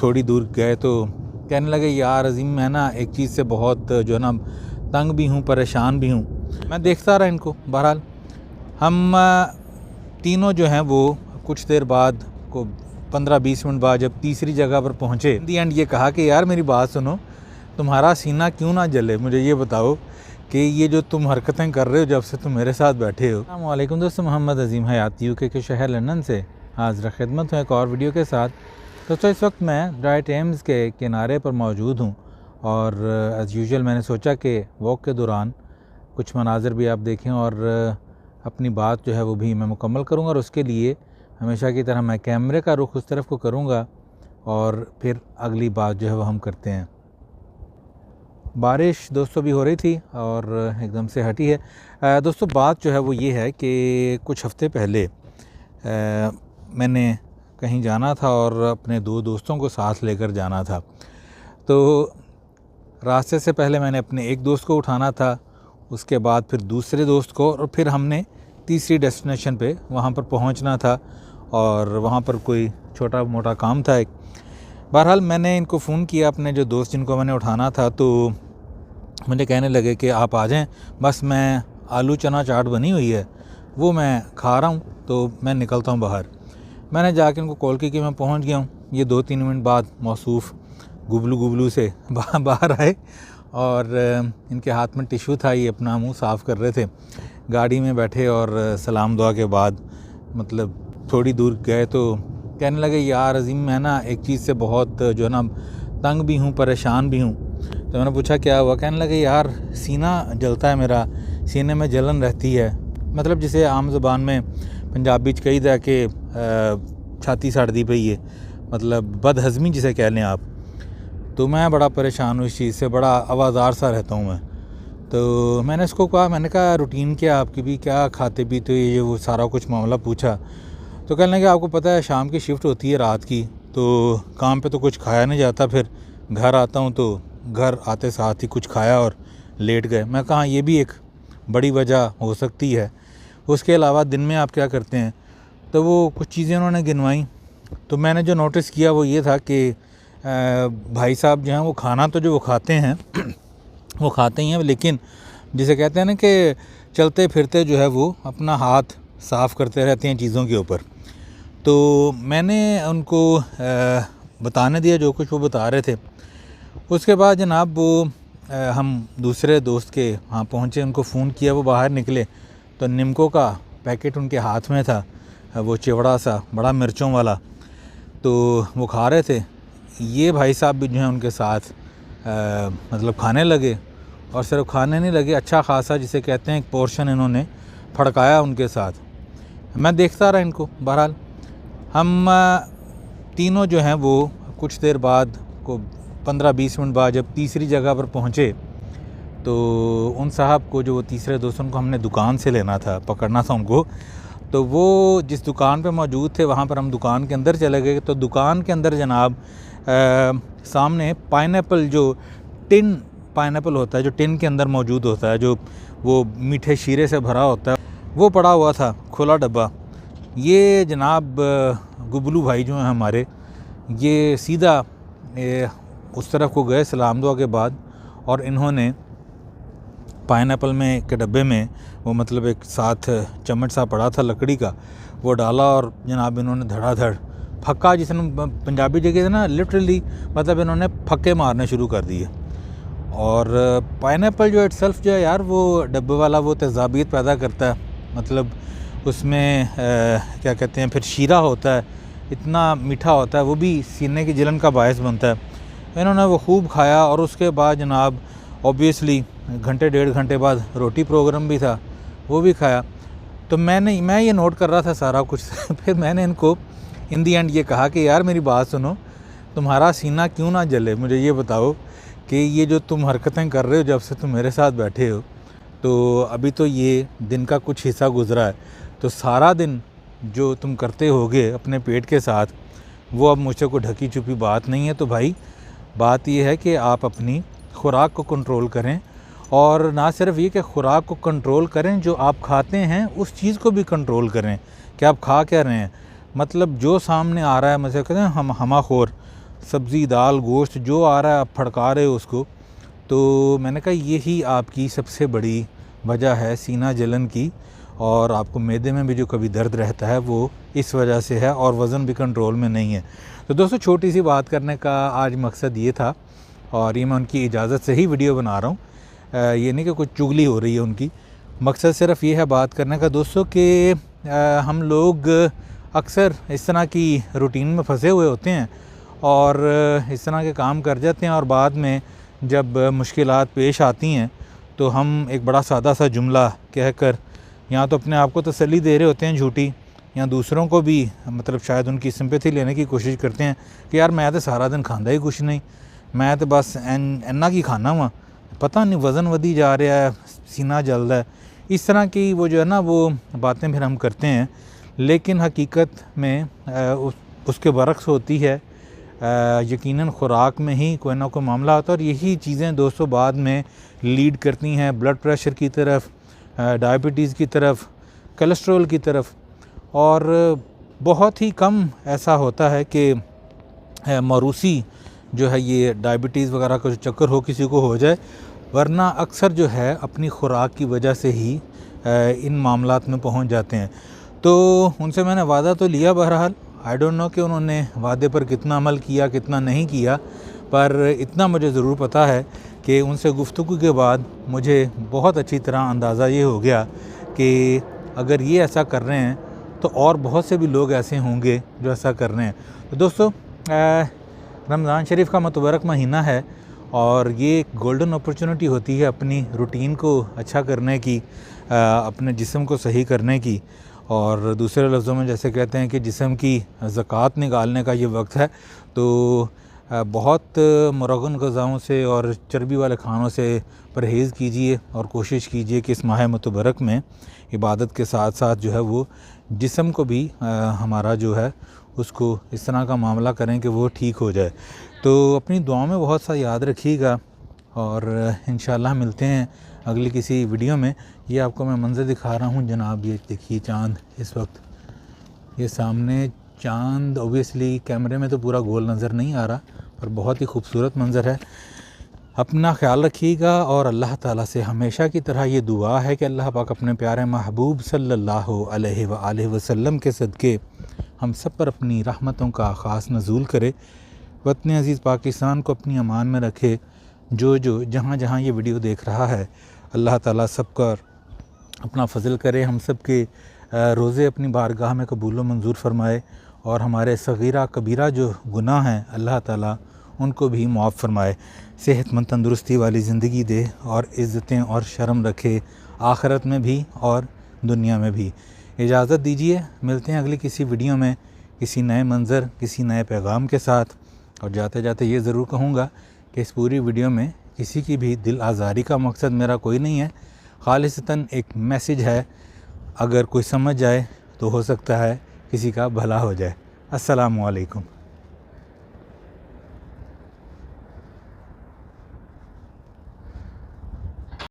थोड़ी दूर गए तो कहने लगे यार अजीम मैं ना एक चीज़ से बहुत जो है ना तंग भी हूँ, परेशान भी हूँ। मैं देखता रहा इनको। बहरहाल हम तीनों जो हैं वो कुछ देर बाद को 15-20 मिनट बाद जब तीसरी जगह पर पहुँचे, इन दी एंड ये कहा कि यार मेरी बात सुनो, तुम्हारा सीना क्यों ना जले, मुझे ये बताओ कि ये जो तुम हरकतें कर रहे हो जब से तुम मेरे साथ बैठे हो। अस्सलाम वालेकुम दोस्तों, मोहम्मद अजीम हयात यूके के शहर लंदन से हाज़िर खिदमत हूँ एक और वीडियो के साथ। दोस्तों इस वक्त मैं ड्राई टेम्स के किनारे पर मौजूद हूँ और एज़ यूजुअल मैंने सोचा कि वॉक के दौरान कुछ मनाज़र भी आप देखें और अपनी बात जो है वो भी मैं मुकम्मल करूँगा। और उसके लिए हमेशा की तरह मैं कैमरे का रुख उस तरफ को करूँगा और फिर अगली बात जो है वो हम करते हैं। बारिश दोस्तों भी हो रही थी और एकदम से हटी है। दोस्तों बात जो है वो ये है कि कुछ हफ्ते पहले मैंने कहीं जाना था और अपने दो दोस्तों को साथ लेकर जाना था। तो रास्ते से पहले मैंने अपने एक दोस्त को उठाना था, उसके बाद फिर दूसरे दोस्त को, और फिर हमने तीसरी डेस्टिनेशन पे वहाँ पर पहुँचना था और वहाँ पर कोई छोटा मोटा काम था एक। बहरहाल मैंने इनको फ़ोन किया, अपने जो दोस्त जिनको मैंने उठाना था, तो मुझे कहने लगे कि आप आ जाएं, बस मैं आलू चना चाट बनी हुई है वो मैं खा रहा हूँ, तो मैं निकलता हूँ बाहर। मैंने जाके इनको कॉल की कि मैं पहुँच गया हूँ। ये 2-3 मिनट बाद मौसूफ़ गुबलू से बाहर आए और इनके हाथ में टिशू था, ये अपना मुँह साफ़ कर रहे थे। गाड़ी में बैठे और सलाम दुआ के बाद मतलब थोड़ी दूर गए तो कहने लगे यार अजीम मैं ना एक चीज़ से बहुत जो है ना तंग भी हूँ, परेशान भी हूँ। तो मैंने पूछा क्या हुआ? कहने लगे यार सीना जलता है, मेरा सीने में जलन रहती है। मतलब जिसे आम ज़ुबान में पंजाबी कही था कि छाती सड़ती पई है, मतलब बदहज़मी जिसे कह लें आप। तो मैं बड़ा परेशान हूँ इस चीज़ से, बड़ा आवाज़ार सा रहता हूँ मैं। तो मैंने इसको कहा, मैंने कहा रूटीन क्या आपकी, भी क्या खाते पीते, ये वो सारा कुछ मामला पूछा। तो कहने लगे आपको पता है शाम की शिफ्ट होती है रात की, तो काम पे तो कुछ खाया नहीं जाता, फिर घर आता हूँ तो घर आते साथ ही कुछ खाया और लेट गए। मैं कहा ये भी एक बड़ी वजह हो सकती है। उसके अलावा दिन में आप क्या करते हैं? तो वो कुछ चीज़ें उन्होंने गिनवाई। तो मैंने जो नोटिस किया वो ये था कि भाई साहब जो हैं वो खाना तो जो वो खाते हैं वो खाते ही हैं, लेकिन जिसे कहते हैं ना कि चलते फिरते जो है वो अपना हाथ साफ़ करते रहते हैं चीज़ों के ऊपर। तो मैंने उनको बताने दिया जो कुछ वो बता रहे थे। उसके बाद जनाब वो हम दूसरे दोस्त के यहाँ पहुँचे, उनको फ़ोन किया, वो बाहर निकले तो निमको का पैकेट उनके हाथ में था, वो चिवड़ा सा बड़ा मिर्चों वाला, तो वो खा रहे थे। ये भाई साहब भी जो हैं उनके साथ मतलब खाने लगे, और सिर्फ खाने नहीं लगे, अच्छा खासा जिसे कहते हैं एक पोर्शन इन्होंने फड़काया उनके साथ। मैं देखता रहा इनको। बहरहाल हम तीनों जो हैं वो कुछ देर बाद को 15-20 मिनट बाद जब तीसरी जगह पर पहुँचे, तो उन साहब को, जो वो तीसरे दोस्तों को हमने दुकान से लेना था, पकड़ना था उनको, तो वो जिस दुकान पे मौजूद थे वहाँ पर हम दुकान के अंदर चले गए। तो दुकान के अंदर जनाब सामने पाइनएप्पल, जो टिन पाइनएप्पल होता है, जो टिन के अंदर मौजूद होता है, जो वो मीठे शीरे से भरा होता है, वो पड़ा हुआ था खुला डब्बा। ये जनाब गुबलू भाई जो हैं हमारे, ये सीधा उस तरफ को गए सलाम दुआ के बाद, और इन्होंने पाइनएप्पल में के डब्बे में वो मतलब एक साथ चम्मच सा पड़ा था लकड़ी का, वो डाला और जनाब इन्होंने धड़ाधड़ फक्का, जिसे पंजाबी जगह ना लिटरली मतलब इन्होंने फक्के मारने शुरू कर दिए। और पाइनएप्पल जो इटसेल्फ जो है यार, वो डब्बे वाला वो तेज़ाबियत पैदा करता है, मतलब उसमें क्या कहते हैं फिर शीरा होता है, इतना मीठा होता है, वो भी सीने की जलन का बायस बनता है। इन्होंने वो खूब खाया और उसके बाद जनाब ऑब्वियसली घंटे 1.5 घंटे बाद रोटी प्रोग्राम भी था, वो भी खाया। तो मैं ये नोट कर रहा था सारा कुछ फिर मैंने इनको इन दी एंड ये कहा कि यार मेरी बात सुनो, तुम्हारा सीना क्यों ना जले, मुझे ये बताओ कि ये जो तुम हरकतें कर रहे हो जब से तुम मेरे साथ बैठे हो, तो अभी तो ये दिन का कुछ हिस्सा गुजरा है, तो सारा दिन जो तुम करते होगे अपने पेट के साथ, वो अब मुझसे कोई ढकी छुपी बात नहीं है। तो भाई बात ये है कि आप अपनी खुराक को कंट्रोल करें, और ना सिर्फ ये कि खुराक को कंट्रोल करें, जो आप खाते हैं उस चीज़ को भी कंट्रोल करें कि आप खा क्या रहे हैं। मतलब जो सामने आ रहा है, मुझे कहते हैं हम हमाखोर, सब्ज़ी दाल गोश्त जो आ रहा है आप फड़का रहे हो उसको। तो मैंने कहा यही आपकी सबसे बड़ी वजह है सीना जलन की, और आपको मैदे में भी जो कभी दर्द रहता है वो इस वजह से है, और वज़न भी कंट्रोल में नहीं है। तो दोस्तों छोटी सी बात करने का आज मकसद ये था, और ये मैं उनकी इजाज़त से ही वीडियो बना रहा हूँ। ये नहीं कि कुछ चुगली हो रही है उनकी, मकसद सिर्फ ये है बात करने का दोस्तों कि हम लोग अक्सर इस तरह की रूटीन में फंसे हुए होते हैं और इस तरह के काम कर जाते हैं, और बाद में जब मुश्किलात पेश आती हैं तो हम एक बड़ा सादा सा जुमला कहकर या तो अपने आप को तसल्ली दे रहे होते हैं झूठी, या दूसरों को भी मतलब शायद उनकी सिंपैथी लेने की कोशिश करते हैं कि यार मैं तो सारा दिन खांदा ही कुछ नहीं, मैं तो बस इन्ना की खाना हुआ, पता नहीं वज़न वधी जा रहा है, सीना जल रहा है। इस तरह की वो जो है ना वो बातें फिर हम करते हैं, लेकिन हकीकत में उसके बरक्स होती है। यकीनन ख़ुराक में ही कोई ना कोई मामला होता है, और यही चीज़ें दोस्तों बाद में लीड करती हैं ब्लड प्रेशर की तरफ, डायबिटीज़ की तरफ, कोलेस्ट्रॉल की तरफ। और बहुत ही कम ऐसा होता है कि मौरूसी जो है ये डायबिटीज़ वगैरह का जो चक्कर हो किसी को हो जाए, वरना अक्सर जो है अपनी ख़ुराक की वजह से ही इन मामलात में पहुंच जाते हैं। तो उनसे मैंने वादा तो लिया, बहरहाल आई डोंट नो कि उन्होंने वादे पर कितना अमल किया कितना नहीं किया, पर इतना मुझे ज़रूर पता है कि उनसे गुफ्तगू के बाद मुझे बहुत अच्छी तरह अंदाज़ा ये हो गया कि अगर ये ऐसा कर रहे हैं तो और बहुत से भी लोग ऐसे होंगे जो ऐसा कर रहे हैं। तो दोस्तों रमज़ान शरीफ का मुबारक महीना है, और ये एक गोल्डन अपॉर्चुनिटी होती है अपनी रूटीन को अच्छा करने की, अपने जिस्म को सही करने की, और दूसरे लफ्ज़ों में जैसे कहते हैं कि जिस्म की ज़कात निकालने का ये वक्त है। तो बहुत मुरगन ग़िज़ाओं से और चर्बी वाले खानों से परहेज़ कीजिए, और कोशिश कीजिए कि इस माह मुबारक में इबादत के साथ साथ जो है वो जिस्म को भी हमारा जो है उसको इस तरह का मामला करें कि वो ठीक हो जाए। तो अपनी दुआओं में बहुत सा याद रखिएगा, और इंशाल्लाह मिलते हैं अगली किसी वीडियो में। ये आपको मैं मंज़र दिखा रहा हूँ जनाब, ये देखिए चाँद इस वक्त, ये सामने चाँद ओबियसली कैमरे में तो पूरा गोल नज़र नहीं आ रहा, पर बहुत ही खूबसूरत मंज़र है। अपना ख्याल रखिएगा, और अल्लाह ताला से हमेशा की तरह ये दुआ है कि अल्लाह पाक अपने प्यारे महबूब सल्लल्लाहु अलैहि वसल्लम के सदक़े हम सब पर अपनी रहमतों का ख़ास नज़ूल करे, वतन अज़ीज़ पाकिस्तान को अपनी अमान में रखे। जो जहाँ जहाँ ये वीडियो देख रहा है, अल्लाह ताला सब का अपना फ़ज़ल करे, हम सब के रोज़े अपनी बारगाह में कबूल व मंजूर फरमाए, और हमारे सगीरा कबीरा जो गुनाह हैं अल्लाह ताला उनको भी मुआफ़ फरमाए, सेहतमंद तंदुरुस्ती वाली ज़िंदगी दे, और इज़्ज़तें और शर्म रखे आखिरत में भी और दुनिया में भी। इजाज़त दीजिए, मिलते हैं अगली किसी वीडियो में किसी नए मंज़र किसी नए पैगाम के साथ। और जाते जाते ये ज़रूर कहूँगा कि इस पूरी वीडियो में किसी की भी दिल आज़ारी का मकसद मेरा कोई नहीं है, खालिसतन एक मैसेज है। अगर कोई समझ जाए तो हो सकता है किसी का भला हो जाए। अस्सलामु अलैकुम।